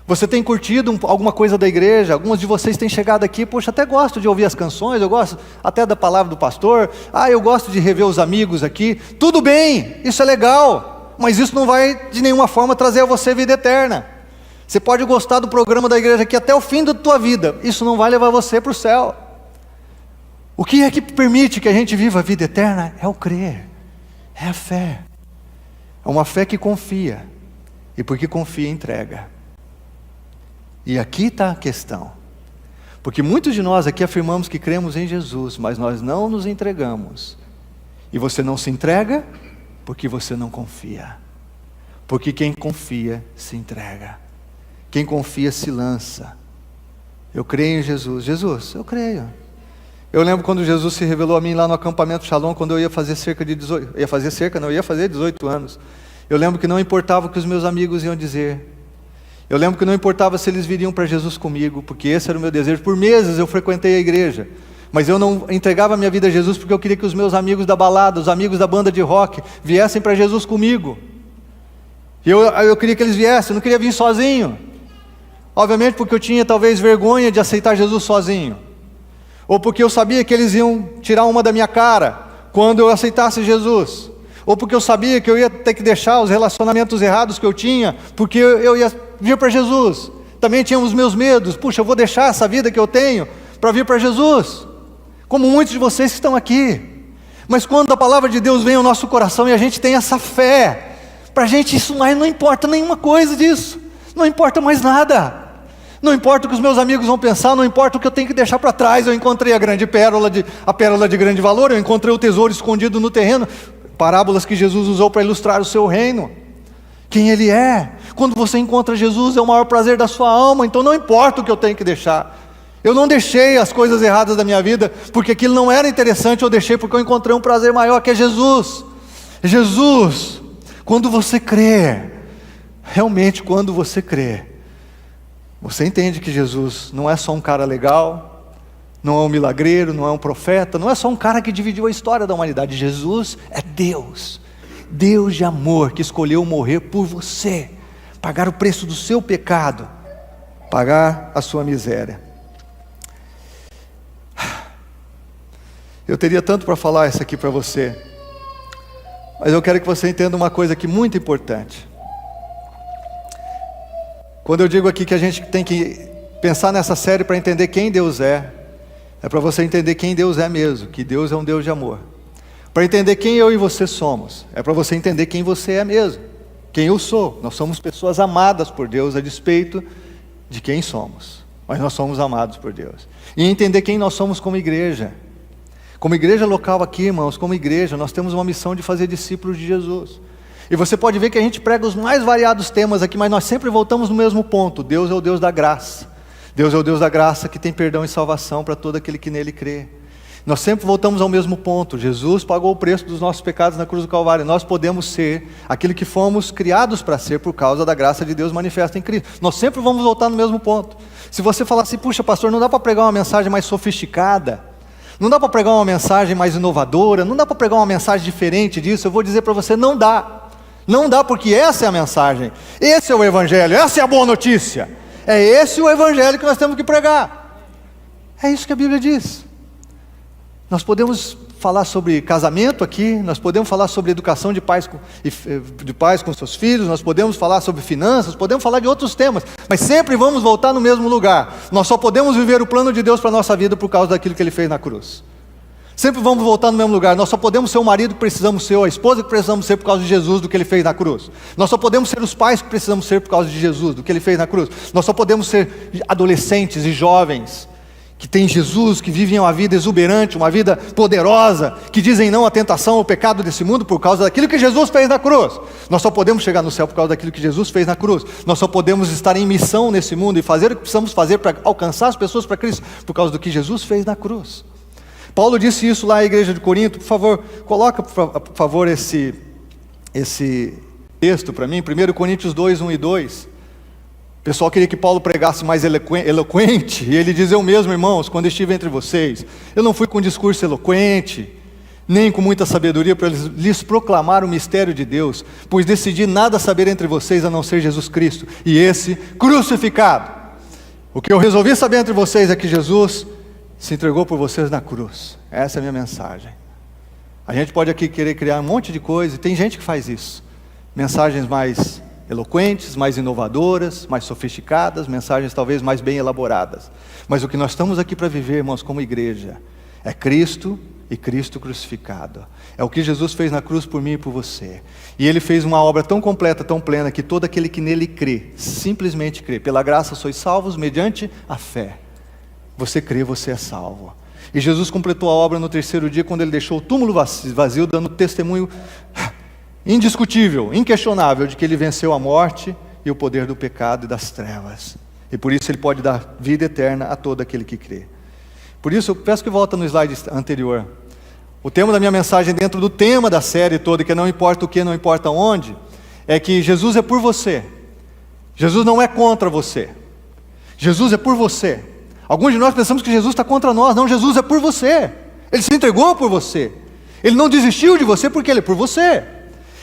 [SPEAKER 1] Você tem curtido alguma coisa da igreja, alguns de vocês têm chegado aqui, poxa, até gosto de ouvir as canções, eu gosto até da palavra do pastor, eu gosto de rever os amigos aqui, tudo bem, isso é legal, mas isso não vai de nenhuma forma trazer a você vida eterna. Você pode gostar do programa da igreja aqui até o fim da tua vida, isso não vai levar você para o céu. O que é que permite que a gente viva a vida eterna? É o crer, é a fé, é uma fé que confia, e porque confia, entrega. E aqui está a questão, porque muitos de nós aqui afirmamos que cremos em Jesus, mas nós não nos entregamos, e você não se entrega porque você não confia, porque quem confia se entrega, quem confia se lança. Eu creio em Jesus, eu creio. Eu lembro quando Jesus se revelou a mim lá no acampamento Shalom, quando eu ia fazer 18 anos, eu lembro que não importava o que os meus amigos iam dizer, eu lembro que não importava se eles viriam para Jesus comigo, porque esse era o meu desejo. Por meses eu frequentei a igreja, mas eu não entregava a minha vida a Jesus, porque eu queria que os meus amigos da balada, os amigos da banda de rock, viessem para Jesus comigo. E eu queria que eles viessem, eu não queria vir sozinho. Obviamente porque eu tinha talvez vergonha de aceitar Jesus sozinho, ou porque eu sabia que eles iam tirar uma da minha cara, quando eu aceitasse Jesus, ou porque eu sabia que eu ia ter que deixar os relacionamentos errados que eu tinha, porque eu ia vir para Jesus. Também tinha os meus medos, puxa, eu vou deixar essa vida que eu tenho para vir para Jesus, como muitos de vocês que estão aqui. Mas quando a palavra de Deus vem ao nosso coração e a gente tem essa fé, para a gente isso não importa nenhuma coisa disso, não importa mais nada, não importa o que os meus amigos vão pensar, não importa o que eu tenho que deixar para trás. Eu encontrei a pérola de grande valor, eu encontrei o tesouro escondido no terreno, parábolas que Jesus usou para ilustrar o seu reino, quem Ele é. Quando você encontra Jesus, é o maior prazer da sua alma, então não importa o que eu tenho que deixar. Eu não deixei as coisas erradas da minha vida, porque aquilo não era interessante, eu deixei porque eu encontrei um prazer maior, que é Jesus. Jesus, quando você crê, realmente quando você crê, você entende que Jesus não é só um cara legal, não é um milagreiro, não é um profeta, não é só um cara que dividiu a história da humanidade. Jesus é Deus, Deus de amor, que escolheu morrer por você, pagar o preço do seu pecado, pagar a sua miséria. Eu teria tanto para falar isso aqui para você, mas eu quero que você entenda uma coisa aqui muito importante. Quando eu digo aqui que a gente tem que pensar nessa série para entender quem Deus é para você entender quem Deus é mesmo, que Deus é um Deus de amor. Para entender quem eu e você somos, é para você entender quem você é mesmo, quem eu sou. Nós somos pessoas amadas por Deus a despeito de quem somos, mas nós somos amados por Deus. E entender quem nós somos como igreja local aqui, irmãos, como igreja, nós temos uma missão de fazer discípulos de Jesus. E você pode ver que a gente prega os mais variados temas aqui, mas nós sempre voltamos no mesmo ponto: Deus é o Deus da graça. Deus é o Deus da graça que tem perdão e salvação para todo aquele que nele crê. Nós sempre voltamos ao mesmo ponto: Jesus pagou o preço dos nossos pecados na cruz do Calvário. Nós podemos ser aquilo que fomos criados para ser por causa da graça de Deus manifesta em Cristo. Nós sempre vamos voltar no mesmo ponto. Se você falar assim, puxa pastor, não dá para pregar uma mensagem mais sofisticada, não dá para pregar uma mensagem mais inovadora, não dá para pregar uma mensagem diferente disso, eu vou dizer para você, não dá. Não dá, porque essa é a mensagem, esse é o Evangelho, essa é a boa notícia, é esse o Evangelho que nós temos que pregar. É isso que a Bíblia diz. Nós podemos falar sobre casamento aqui, nós podemos falar sobre educação de pais com seus filhos, nós podemos falar sobre finanças, podemos falar de outros temas, mas sempre vamos voltar no mesmo lugar. Nós só podemos viver o plano de Deus para a nossa vida por causa daquilo que Ele fez na cruz. Sempre vamos voltar no mesmo lugar. Nós só podemos ser o marido que precisamos ser, ou a esposa que precisamos ser por causa de Jesus, do que Ele fez na cruz. Nós só podemos ser os pais que precisamos ser por causa de Jesus, do que Ele fez na cruz. Nós só podemos ser adolescentes e jovens que têm Jesus, que vivem uma vida exuberante, uma vida poderosa, que dizem não à tentação, ao pecado desse mundo por causa daquilo que Jesus fez na cruz. Nós só podemos chegar no céu por causa daquilo que Jesus fez na cruz. Nós só podemos estar em missão nesse mundo e fazer o que precisamos fazer para alcançar as pessoas para Cristo por causa do que Jesus fez na cruz. Paulo disse isso lá à igreja de Corinto. Por favor, coloca por favor esse texto para mim, 1 Coríntios 2, 1 e 2. O pessoal queria que Paulo pregasse mais eloquente, e ele diz: eu mesmo, irmãos, quando estive entre vocês, eu não fui com discurso eloquente, nem com muita sabedoria para lhes proclamar o mistério de Deus, pois decidi nada saber entre vocês a não ser Jesus Cristo, e esse crucificado. O que eu resolvi saber entre vocês é que Jesus se entregou por vocês na cruz. Essa é a minha mensagem. A gente pode aqui querer criar um monte de coisa, e tem gente que faz isso. Mensagens mais eloquentes, mais inovadoras, mais sofisticadas, mensagens talvez mais bem elaboradas. Mas o que nós estamos aqui para viver, irmãos, como igreja, é Cristo e Cristo crucificado. É o que Jesus fez na cruz por mim e por você. E Ele fez uma obra tão completa, tão plena, que todo aquele que nele crê, simplesmente crê. Pela graça sois salvos mediante a fé. Você crê, você é salvo. E Jesus completou a obra no terceiro dia, quando Ele deixou o túmulo vazio, dando testemunho indiscutível, inquestionável, de que Ele venceu a morte e o poder do pecado e das trevas. E por isso Ele pode dar vida eterna a todo aquele que crê. Por isso, eu peço que volta no slide anterior. O tema da minha mensagem, dentro do tema da série toda, que não importa o que, não importa onde, é que Jesus é por você. Jesus não é contra você. Jesus é por você. Alguns de nós pensamos que Jesus está contra nós. Não, Jesus é por você. Ele se entregou por você. Ele não desistiu de você porque Ele é por você.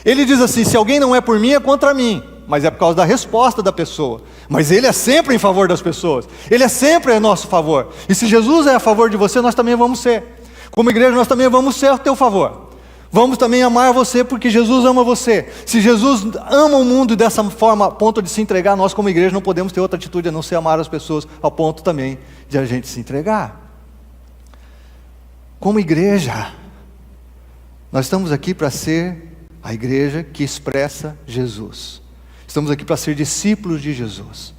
[SPEAKER 1] Ele diz assim: se alguém não é por mim, é contra mim. Mas é por causa da resposta da pessoa. Mas Ele é sempre em favor das pessoas. Ele é sempre a nosso favor. E se Jesus é a favor de você, nós também vamos ser. Como igreja, nós também vamos ser a teu favor. Vamos também amar você porque Jesus ama você. Se Jesus ama o mundo dessa forma, a ponto de se entregar, nós como igreja não podemos ter outra atitude a não ser amar as pessoas, ao ponto também de a gente se entregar. Como igreja, nós estamos aqui para ser a igreja que expressa Jesus. Estamos aqui para ser discípulos de Jesus.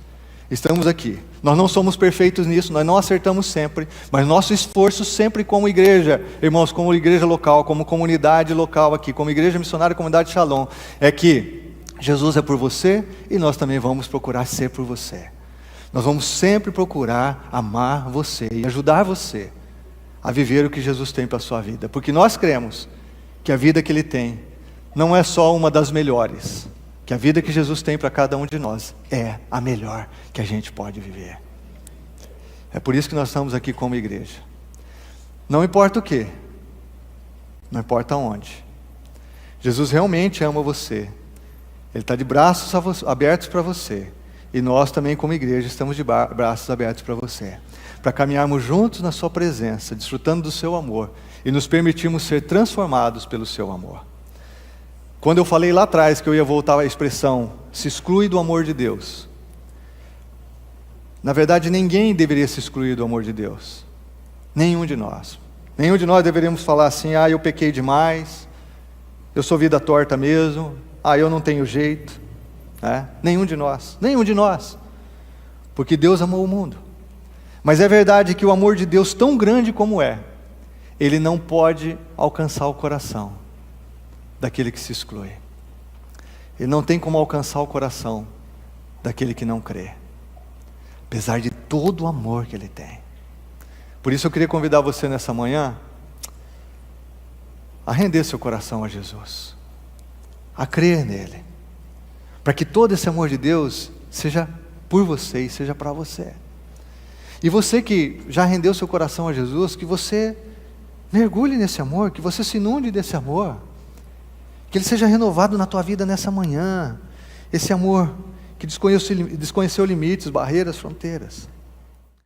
[SPEAKER 1] Estamos aqui. Nós não somos perfeitos nisso, nós não acertamos sempre, mas nosso esforço sempre como igreja, irmãos, como igreja local, como comunidade local aqui, como igreja missionária, comunidade Shalom, é que Jesus é por você e nós também vamos procurar ser por você. Nós vamos sempre procurar amar você e ajudar você a viver o que Jesus tem para a sua vida, porque nós cremos que a vida que Ele tem não é só uma das melhores, que a vida que Jesus tem para cada um de nós é a melhor que a gente pode viver. É por isso que nós estamos aqui como igreja. Não importa o que, não importa onde. Jesus realmente ama você. Ele está de braços abertos para você. E nós também como igreja estamos de braços abertos para você. Para caminharmos juntos na sua presença, desfrutando do seu amor e nos permitirmos ser transformados pelo seu amor. Quando eu falei lá atrás que eu ia voltar à expressão, se exclui do amor de Deus. Na verdade, ninguém deveria se excluir do amor de Deus. Nenhum de nós. Nenhum de nós deveríamos falar assim: eu pequei demais, eu sou vida torta mesmo, eu não tenho jeito. Nenhum de nós. Porque Deus amou o mundo. Mas é verdade que o amor de Deus, tão grande como é, Ele não pode alcançar o coração daquele que se exclui. Ele não tem como alcançar o coração daquele que não crê, apesar de todo o amor que Ele tem. Por isso eu queria convidar você nessa manhã a render seu coração a Jesus, a crer nele, para que todo esse amor de Deus seja por você e seja para você. E você que já rendeu seu coração a Jesus, que você mergulhe nesse amor, que você se inunde desse amor, que ele seja renovado na tua vida nessa manhã. Esse amor que desconheceu limites, barreiras, fronteiras.